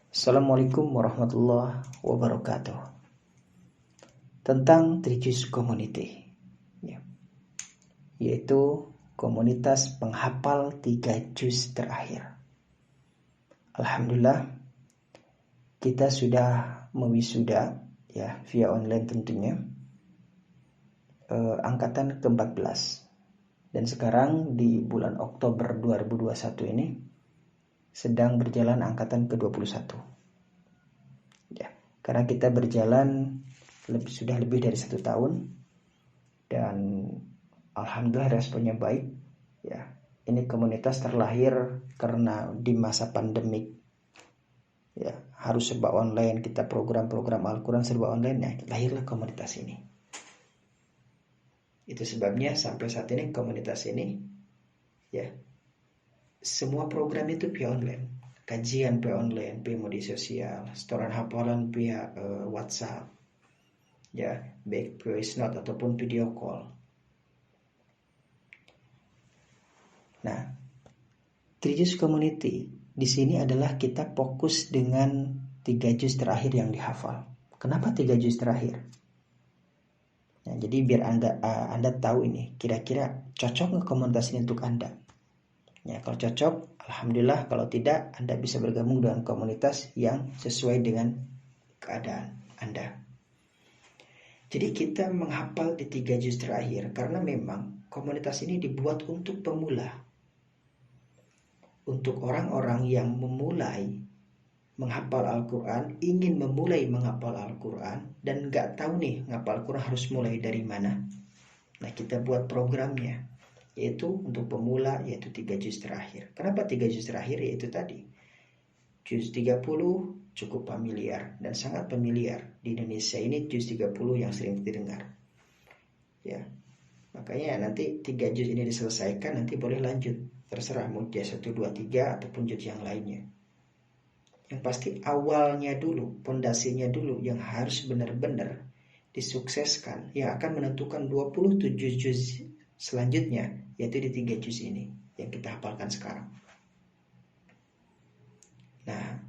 Assalamualaikum warahmatullahi wabarakatuh. Tentang Trijus Community, yaitu komunitas penghafal 3 juz terakhir. Alhamdulillah, kita sudah mewisuda via online tentunya, angkatan ke-14. Dan sekarang di bulan Oktober 2021 ini sedang berjalan angkatan ke-21. Karena kita berjalan sudah lebih dari 1 tahun dan alhamdulillah responnya baik. Ini komunitas terlahir karena di masa pandemik. Harus serba online, kita program-program Al-Quran serba online, lahirlah komunitas ini. Itu sebabnya sampai saat ini komunitas ini semua program itu via online. Kajian via online, via media sosial, setoran hafalan via WhatsApp, baik voice note ataupun video call. Nah, Trijus Community di sini adalah kita fokus dengan 3 juz terakhir yang dihafal. Kenapa 3 juz terakhir? Nah, jadi biar Anda tahu ini, kira-kira cocok nggak komunitas ini untuk Anda? Kalau cocok, alhamdulillah. Kalau tidak, Anda bisa bergabung dengan komunitas yang sesuai dengan keadaan Anda. Jadi kita menghafal di 3 juz terakhir karena memang komunitas ini dibuat untuk pemula. Untuk orang-orang yang memulai menghafal Al-Quran, ingin memulai menghafal Al-Quran dan nggak tahu nih menghafal Al-Quran harus mulai dari mana. Nah, kita buat programnya, yaitu untuk pemula, yaitu 3 juz terakhir. Kenapa 3 juz terakhir? Yaitu tadi, juz 30 cukup familiar dan sangat familiar. Di Indonesia ini juz 30 yang sering didengar. Makanya nanti 3 juz ini diselesaikan, nanti boleh lanjut. Terserah mau juz 1, 2, 3 ataupun juz yang lainnya. Yang pasti awalnya dulu, pondasinya dulu yang harus benar-benar disukseskan, yang akan menentukan 27 juz selanjutnya, yaitu di 3 juz ini yang kita hafalkan sekarang. Nah,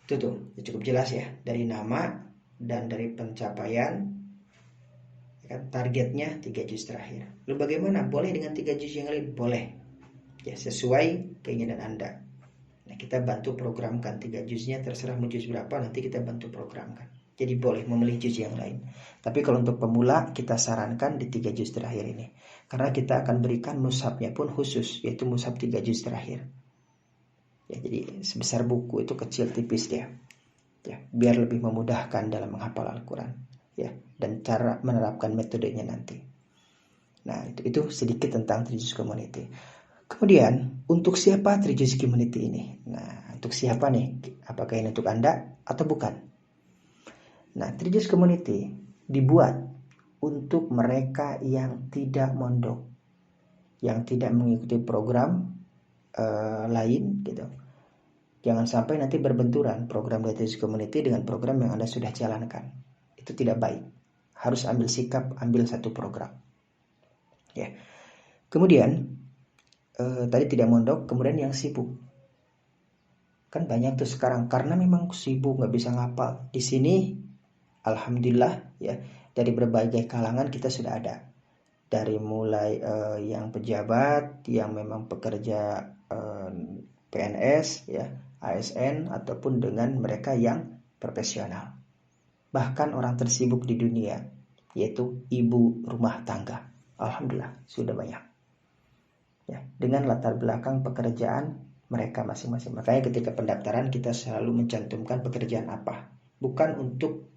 itu cukup jelas ya, dari nama dan dari pencapaian, targetnya 3 juz terakhir. Lalu bagaimana? Boleh dengan 3 juz yang lain? Boleh, sesuai keinginan Anda. Nah, kita bantu programkan 3 juznya, terserah mau juz berapa, nanti kita bantu programkan. Jadi boleh memilih juz yang lain. Tapi kalau untuk pemula, kita sarankan di 3 juz terakhir ini. Karena kita akan berikan mushafnya pun khusus, yaitu mushaf 3 juz terakhir. Jadi sebesar buku, itu kecil, tipis dia. Biar lebih memudahkan dalam menghafal Al-Quran. Dan cara menerapkan metodenya nanti. Nah, itu sedikit tentang Trijus Community. Kemudian, untuk siapa Trijus Community ini? Nah, untuk siapa nih? Apakah ini untuk Anda atau bukan? Nah, Trijus Community dibuat untuk mereka yang tidak mondok, yang tidak mengikuti program lain gitu. Jangan sampai nanti berbenturan program Trijus Community dengan program yang Anda sudah jalankan. Itu tidak baik. Harus ambil sikap, ambil satu program. Kemudian tadi tidak mondok, kemudian yang sibuk. Kan banyak tuh sekarang, karena memang sibuk nggak bisa ngapal. Di sini alhamdulillah dari berbagai kalangan kita sudah ada. Dari mulai yang pejabat, yang memang pekerja PNS, ASN, ataupun dengan mereka yang profesional. Bahkan orang tersibuk di dunia, yaitu ibu rumah tangga. Alhamdulillah sudah banyak. Dengan latar belakang pekerjaan mereka masing-masing. Makanya ketika pendaftaran kita selalu mencantumkan pekerjaan apa. Bukan untuk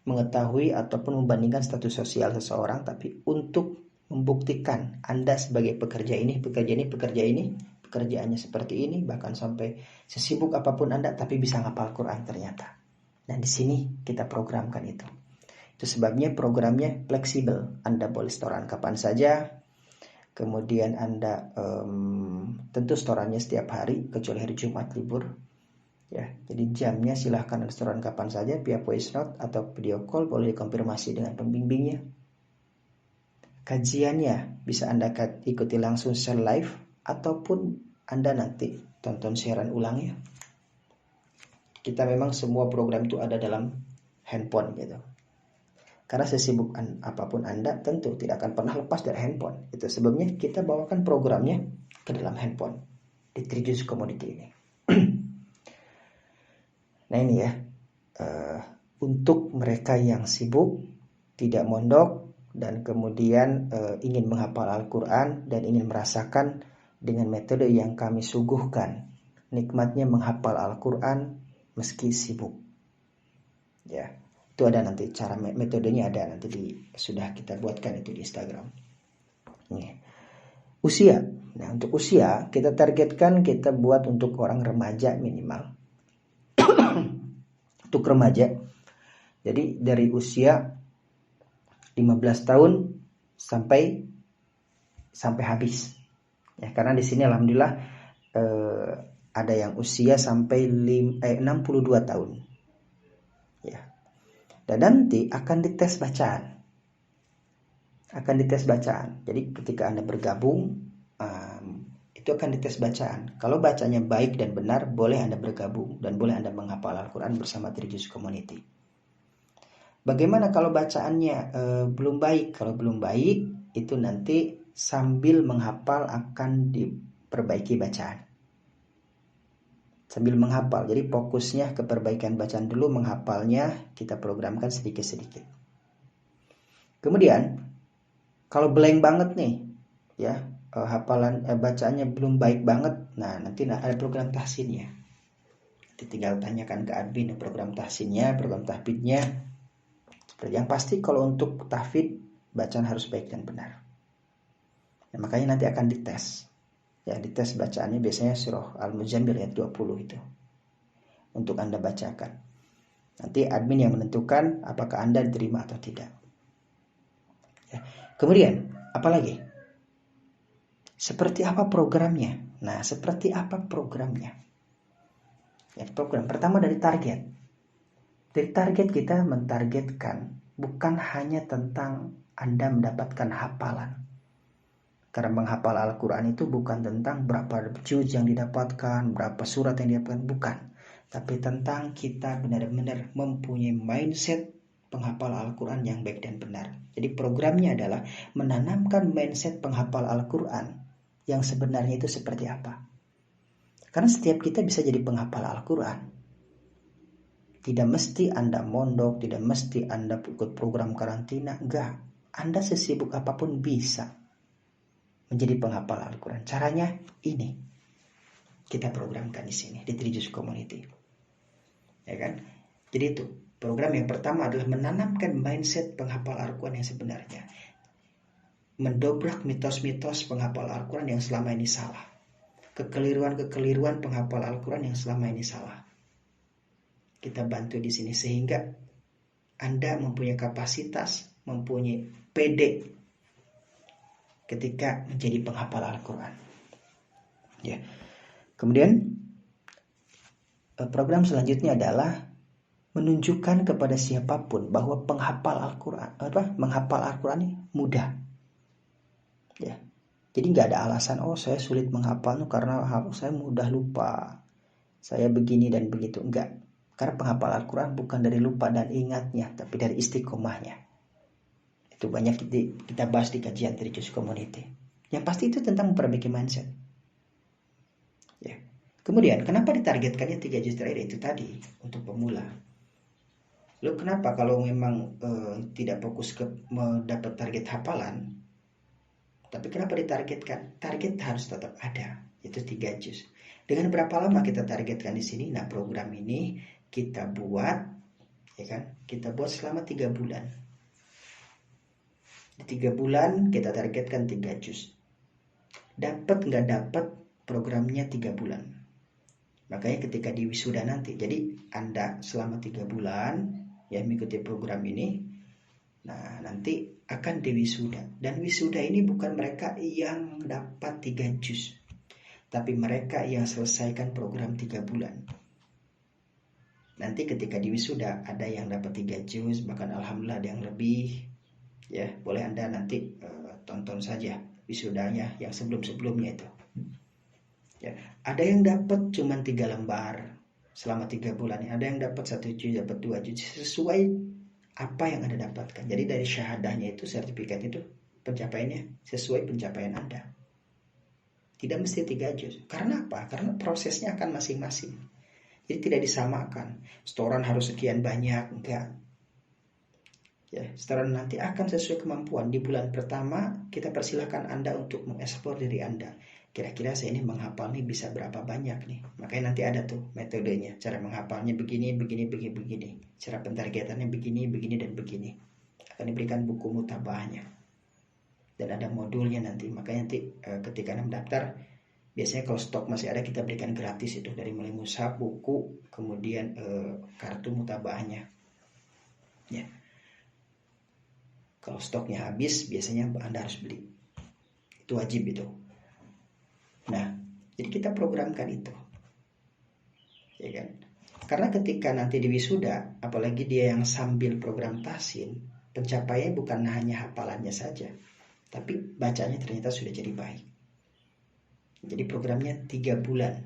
mengetahui ataupun membandingkan status sosial seseorang, tapi untuk membuktikan Anda sebagai pekerja ini, pekerjaannya seperti ini, bahkan sampai sesibuk apapun Anda, tapi bisa ngapal Quran ternyata. Nah, di sini kita programkan itu. Itu sebabnya programnya fleksibel. Anda boleh setoran kapan saja. Kemudian Anda tentu setorannya setiap hari kecuali hari Jumat libur. Jadi jamnya silahkan setoran kapan saja via voice note atau video call, boleh dikonfirmasi dengan pembimbingnya. Kajiannya bisa Anda ikuti langsung secara live ataupun Anda nanti tonton siaran ulangnya. Kita memang semua program itu ada dalam handphone gitu. Karena sesibuk apapun Anda tentu tidak akan pernah lepas dari handphone. Itu sebabnya kita bawakan programnya ke dalam handphone di Trijus Community ini. Nah ini ya, untuk mereka yang sibuk, tidak mondok, dan kemudian ingin menghafal Al-Quran dan ingin merasakan dengan metode yang kami suguhkan nikmatnya menghafal Al-Quran meski sibuk. Ya. Itu ada nanti cara metodenya ada nanti sudah kita buatkan itu di Instagram. Nih. Usia. Nah, untuk usia kita targetkan kita buat untuk orang remaja minimal. Untuk remaja. Jadi dari usia 15 tahun sampai habis. Ya, karena di sini alhamdulillah ada yang usia sampai 62 tahun. Ya. Dan nanti akan dites bacaan. Jadi ketika Anda bergabung, itu akan dites bacaan. Kalau bacanya baik dan benar, boleh Anda bergabung dan boleh Anda menghafal Al-Quran bersama Trijus Community. Bagaimana kalau bacaannya belum baik? Kalau belum baik, itu nanti sambil menghafal akan diperbaiki bacaan. Sambil menghafal, jadi fokusnya ke perbaikan bacaan dulu, menghafalnya kita programkan sedikit-sedikit. Kemudian kalau blank banget nih, ya hafalan bacaannya belum baik banget, nah nanti ada program tahsinnya. Nanti tinggal tanyakan ke admin program tahsinnya, program tahfidnya. Yang pasti kalau untuk tahfid bacaan harus baik dan benar. Nah, makanya nanti akan dites. Ya, dites bacaannya biasanya surah Al-Muzammil ayat 20 itu. Untuk Anda bacakan. Nanti admin yang menentukan apakah Anda diterima atau tidak. Ya. Kemudian, apa lagi? Seperti apa programnya? Nah, seperti apa programnya? Ya, program pertama dari target. Dari target kita mentargetkan bukan hanya tentang Anda mendapatkan hafalan. Karena menghafal Al-Quran itu bukan tentang berapa juz yang didapatkan, berapa surat yang didapatkan, bukan. Tapi tentang kita benar-benar mempunyai mindset penghafal Al-Quran yang baik dan benar. Jadi programnya adalah menanamkan mindset penghafal Al-Quran yang sebenarnya itu seperti apa. Karena setiap kita bisa jadi penghafal Al-Quran. Tidak mesti Anda mondok, tidak mesti Anda ikut program karantina, enggak. Anda sesibuk apapun bisa menjadi penghafal Al-Quran. Caranya ini. Kita programkan di sini di Trijus Community. Ya kan? Jadi itu, program yang pertama adalah menanamkan mindset penghafal Al-Quran yang sebenarnya. Mendobrak mitos-mitos penghafal Al-Quran yang selama ini salah. Kekeliruan-kekeliruan penghafal Al-Quran yang selama ini salah. Kita bantu di sini sehingga Anda mempunyai kapasitas, mempunyai PD ketika menjadi penghafal Al-Quran. Ya. Kemudian program selanjutnya adalah menunjukkan kepada siapapun bahwa menghafal Al-Quran ini mudah. Ya. Jadi nggak ada alasan, oh saya sulit menghafal karena saya mudah lupa, saya begini dan begitu. Enggak. Karena penghafal Al-Quran bukan dari lupa dan ingatnya, tapi dari istiqomahnya. Itu banyak kita bahas di kajian Trijus Community. Yang pasti itu tentang memperbaiki mindset. Ya. Kemudian kenapa ditargetkannya 3 juz terakhir itu tadi untuk pemula? Lalu kenapa kalau memang tidak fokus ke mendapat target hafalan, tapi kenapa ditargetkan? Target harus tetap ada, yaitu 3 juz. Dengan berapa lama kita targetkan di sini? Nah, program ini kita buat, ya kan? Kita buat selama 3 bulan. Di 3 bulan kita targetkan 3 juz. Dapat nggak dapat programnya 3 bulan. Makanya ketika di wisuda nanti, jadi Anda selama 3 bulan ya mengikuti program ini, nah nanti akan di wisuda. Dan wisuda ini bukan mereka yang dapat 3 juz, tapi mereka yang selesaikan program 3 bulan. Nanti ketika di wisuda ada yang dapat 3 juz, bahkan alhamdulillah ada yang lebih. Ya, boleh Anda nanti tonton saja wisudanya yang sebelum-sebelumnya itu. Ya, ada yang dapat cuma 3 lembar, selama 3 bulan. Ada yang dapat 1 juz, dapat 2 juz, sesuai apa yang Anda dapatkan. Jadi dari syahadahnya itu, sertifikat itu pencapaiannya sesuai pencapaian Anda. Tidak mesti 3 juz. Karena apa? Karena prosesnya akan masing-masing. Jadi tidak disamakan. Setoran harus sekian banyak, enggak. Ya, setoran nanti akan sesuai kemampuan. Di bulan pertama kita persilahkan Anda untuk mengeksplor diri Anda. Kira-kira saya ini menghafal nih bisa berapa banyak nih. Makanya nanti ada tuh metodenya. Cara menghafalnya begini, begini, begini, begini. Cara pentargetannya begini, begini, dan begini. Akan diberikan buku mutabahnya. Dan ada modulnya nanti. Makanya nanti ketika Anda mendaftar, biasanya kalau stok masih ada kita berikan gratis itu. Dari mulai mushaf, buku, kemudian kartu mutabahnya. Ya. Kalau stoknya habis, biasanya Anda harus beli. Itu wajib itu. Nah, jadi kita programkan itu. Ya kan? Karena ketika nanti di wisuda, apalagi dia yang sambil program tahsin, pencapaiannya bukan hanya hafalannya saja, tapi bacanya ternyata sudah jadi baik. Jadi programnya 3 bulan.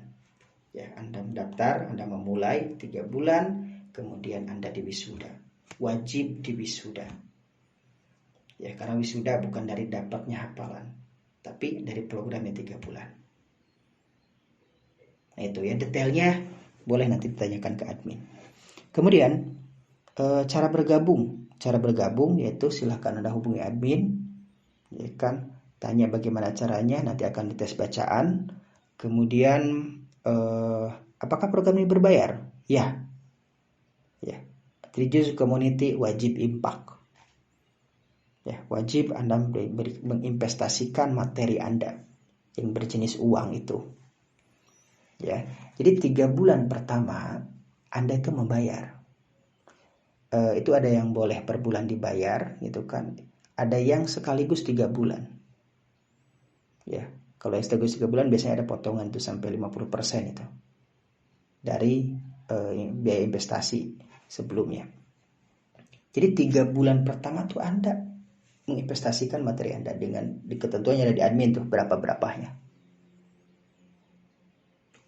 Ya, Anda mendaftar, Anda memulai 3 bulan, kemudian Anda di wisuda. Wajib di wisuda. Ya, karena wisuda bukan dari dapatnya hafalan, tapi dari programnya 3 bulan. Nah itu ya, detailnya boleh nanti ditanyakan ke admin. Kemudian cara bergabung yaitu silahkan Anda hubungi admin, ya kan, tanya bagaimana caranya, nanti akan dites bacaan. Kemudian apakah program ini berbayar? Ya. 3 juz community wajib impact. Ya, wajib Anda menginvestasikan materi Anda yang berjenis uang itu. Ya, jadi 3 bulan pertama Anda itu membayar. Itu ada yang boleh per bulan dibayar, gitu kan. Ada yang sekaligus 3 bulan. Ya, kalau yang sekaligus 3 bulan biasanya ada potongan itu sampai 50% itu dari biaya investasi sebelumnya. Jadi 3 bulan pertama tuh Anda menginvestasikan materi Anda dengan ketentuannya ada di admin tuh berapa-berapanya.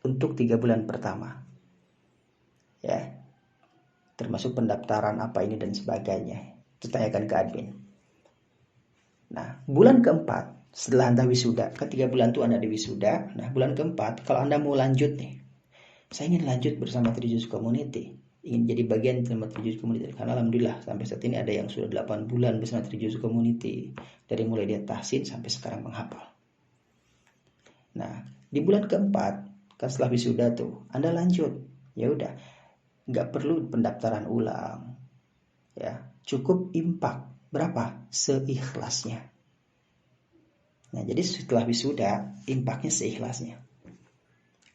Untuk 3 bulan pertama. Ya. Termasuk pendaftaran apa ini dan sebagainya. Itu tanyakan ke admin. Nah, bulan keempat setelah Anda wisuda, kan 3 bulan tuh Anda di wisuda. Nah, bulan keempat kalau Anda mau lanjut nih. Saya ingin lanjut bersama 3 juz community. Ingin jadi bagian dalam 3 juz community. Karena alhamdulillah sampai saat ini ada yang sudah 8 bulan bersama 3 juz community. Dari mulai dia tahsin sampai sekarang menghafal. Nah, di bulan keempat, kan setelah wisuda tuh, Anda lanjut. Ya udah, nggak perlu pendaftaran ulang. Ya, cukup impact. Berapa? Seikhlasnya. Nah, jadi setelah wisuda, impactnya seikhlasnya.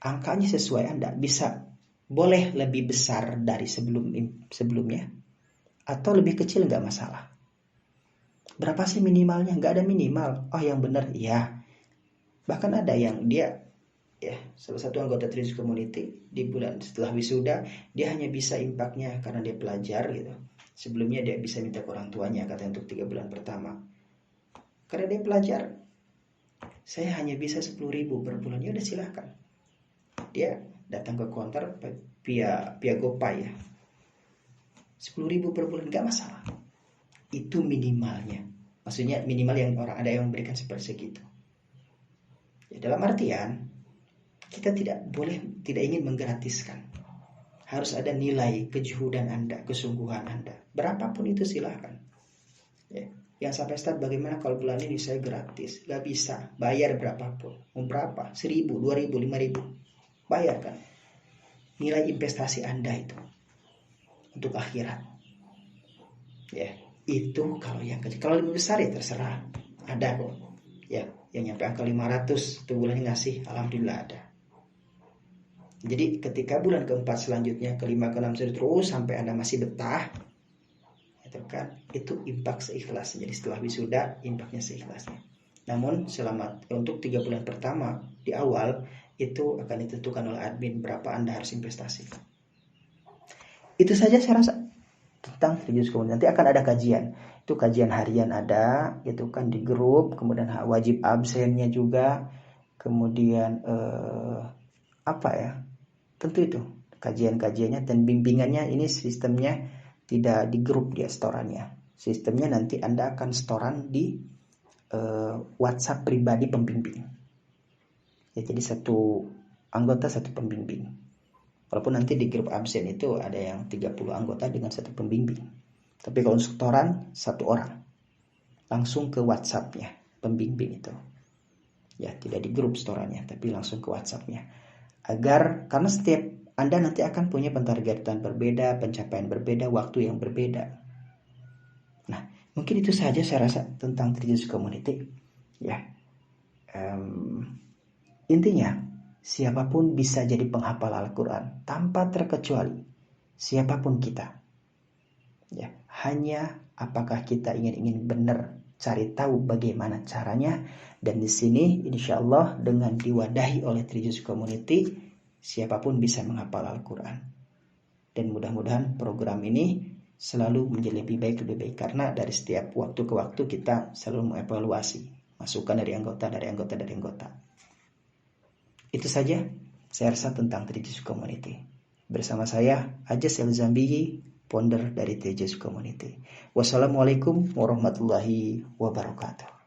Angkanya sesuai Anda, bisa boleh lebih besar dari sebelumnya atau lebih kecil nggak masalah. Berapa sih minimalnya? Nggak ada minimal. Oh, yang benar ya. Bahkan ada yang dia ya salah satu anggota 3 juz community di bulan setelah wisuda dia hanya bisa impactnya karena dia pelajar gitu. Sebelumnya dia bisa minta ke orang tuanya katanya untuk 3 bulan pertama. Karena dia pelajar, saya hanya bisa 10.000 per bulan. Ya udah silahkan. Dia datang ke counter via GoPay ya. 10.000 per bulan nggak masalah. Itu minimalnya. Maksudnya minimal yang orang ada yang memberikan seperti segitu. Ya, dalam artian kita tidak ingin menggratiskan. Harus ada nilai kejuhudan Anda, kesungguhan Anda. Berapapun itu silahkan. Ya. Yang sampai start bagaimana kalau bulan ini saya gratis? Gak bisa, bayar berapapun. Mau berapa? 1.000, 2.000, 5.000. Bayarkan. Nilai investasi Anda itu untuk akhirat. Ya, itu kalau yang kecil. Kalau lebih besar ya terserah. Ada kok. Ya, yang nyampe angka 500 itu bulannya ngasih, alhamdulillah ada. Jadi ketika bulan keempat selanjutnya, kelima, keenam terus sampai Anda masih betah, itu impact seikhlasnya. Jadi setelah wisuda impactnya seikhlasnya. Namun untuk 3 bulan pertama di awal itu akan ditentukan oleh admin berapa Anda harus investasi. Itu saja saya rasa tentang 3 juz community. Nanti akan ada kajian. Itu kajian harian ada, itu kan di grup, kemudian wajib absennya juga, kemudian apa ya? Tentu itu kajian-kajiannya dan bimbingannya ini sistemnya tidak di grup dia storannya. Sistemnya nanti Anda akan storan di WhatsApp pribadi pembimbing. Ya, jadi satu anggota satu pembimbing. Walaupun nanti di grup absen itu ada yang 30 anggota dengan satu pembimbing. Tapi kalau untuk setoran satu orang. Langsung ke WhatsApp-nya pembimbing itu. Ya, tidak di grup setorannya, tapi langsung ke WhatsApp-nya. Karena setiap Anda nanti akan punya pentargetan berbeda, pencapaian berbeda, waktu yang berbeda. Nah, mungkin itu saja saya rasa tentang Trijus Community. Ya, intinya siapapun bisa jadi penghafal Al-Quran tanpa terkecuali. Siapapun kita. Ya, hanya apakah kita ingin benar cari tahu bagaimana caranya. Dan di sini insya Allah dengan diwadahi oleh Trijus Community, siapapun bisa menghafal Al-Quran. Dan mudah-mudahan program ini selalu menjadi lebih baik. Karena dari setiap waktu ke waktu kita selalu mengevaluasi masukan dari anggota. Itu saja saya rasa tentang Trijus Community. Bersama saya Ajas El-Zambiyi, founder dari Trijus Community. Wassalamualaikum warahmatullahi wabarakatuh.